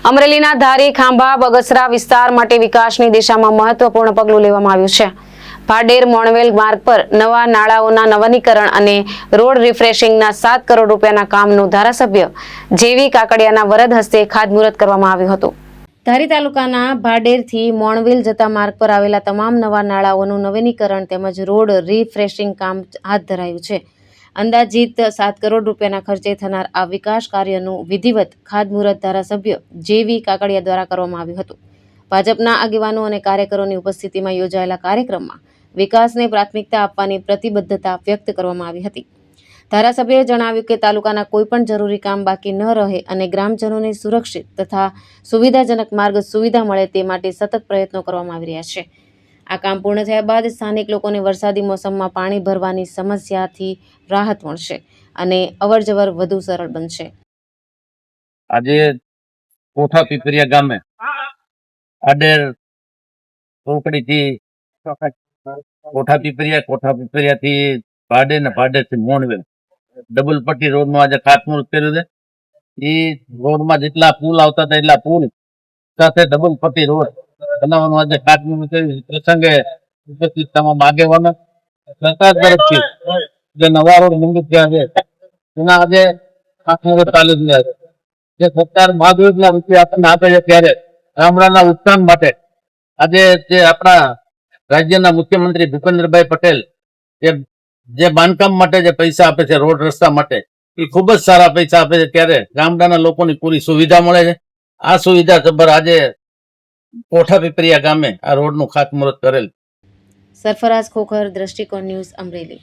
અમરેલીના ધારી ખાંભા બગસરા વિસ્તાર માટે વિકાસની દિશામાં મહત્વપૂર્ણ પગલું લેવામાં આવ્યું છે। ભાડેર મોણવેલ માર્ગ પર નવા નાળાઓના નવીનીકરણ અને રોડ રિફ્રેશિંગના 7 કરોડ રૂપિયાના કામનું ધારાસભ્ય જેવી કાકડિયાના વરદ હસ્તે ખાતમુહૂર્ત કરવામાં આવ્યું હતું। ધારી તાલુકાના ભાડેરથી મોણવેલ જતા માર્ગ પર આવેલા તમામ નવા નાળાઓનું નવીનીકરણ તેમજ રોડ રિફ્રેશિંગ કામ હાથ ધરાયું છે। અંદાજિત 7 કરોડ રૂપિયાના ખર્ચે થનાર આ વિકાસ કાર્યનું વિધિવત ખાતમુહૂર્ત ધારાસભ્ય જેવી કાકડિયા દ્વારા કરવામાં આવ્યું હતું। ભાજપના આગેવાનો અને કાર્યકરોની ઉપસ્થિતિમાં યોજાયેલા કાર્યક્રમમાં વિકાસને પ્રાથમિકતા આપવાની પ્રતિબદ્ધતા વ્યક્ત કરવામાં આવી હતી। ધારાસભ્યએ જણાવ્યું કે તાલુકાના કોઈપણ જરૂરી કામ બાકી ન રહે અને ગ્રામજનોને સુરક્ષિત તથા સુવિધાજનક માર્ગ સુવિધા મળે તે માટે સતત પ્રયત્નો કરવામાં આવી રહ્યા છે। આ કામ પૂર્ણ થયા બાદ સ્થાનિક લોકોને વરસાદી મોસમમાં પાણી ભરવાની સમસ્યાથી રાહત મળશે અને અવરજવર વધુ સરળ બનશે। આજે કોઠા પીપરિયા ગામે આડેર ચોકડીથી કોઠા પીપરિયાથી ભાડેર ને ભાડેરથી મોણવેલ ડબલ પટ્ટી રોડનું આજે ખાતમુહૂર્ત કર્યું છે। એ રોડમાં જેટલા પુલ આવતા હતા એટલા પુલ સાથે ડબલ પટ્ટી રોડ બનાવવાનું આજે ખાતમુહૂર્ત કર્યું। પ્રસંગે ઉપસ્થિત તમામ આગેવાનો સરકાર તરફથી જે નવા રોડ મંજૂર થયા છે તેના આજે ખાતમુહૂર્ત ચાલુ થયા છે। જે સરકાર મહાદેવના રૂપિયા આપણને આપે છે ત્યારે ગામડાના ઉત્થાન માટે આજે જે આપણા રાજ્યના મુખ્યમંત્રી ભૂપેન્દ્રભાઈ પટેલ જે બાંધકામ માટે જે પૈસા આપે છે રોડ રસ્તા માટે એ ખૂબ જ સારા પૈસા આપે છે ત્યારે ગામડાના લોકોની પૂરી સુવિધા મળે છે। આ સુવિધા જબર આજે કોઠા પીપરિયા ગામે આ રોડનું ખાતમુહૂર્ત કરેલ। સરફરાઝ ખોખર, દ્રષ્ટિકોણ ન્યૂઝ, અમરેલી।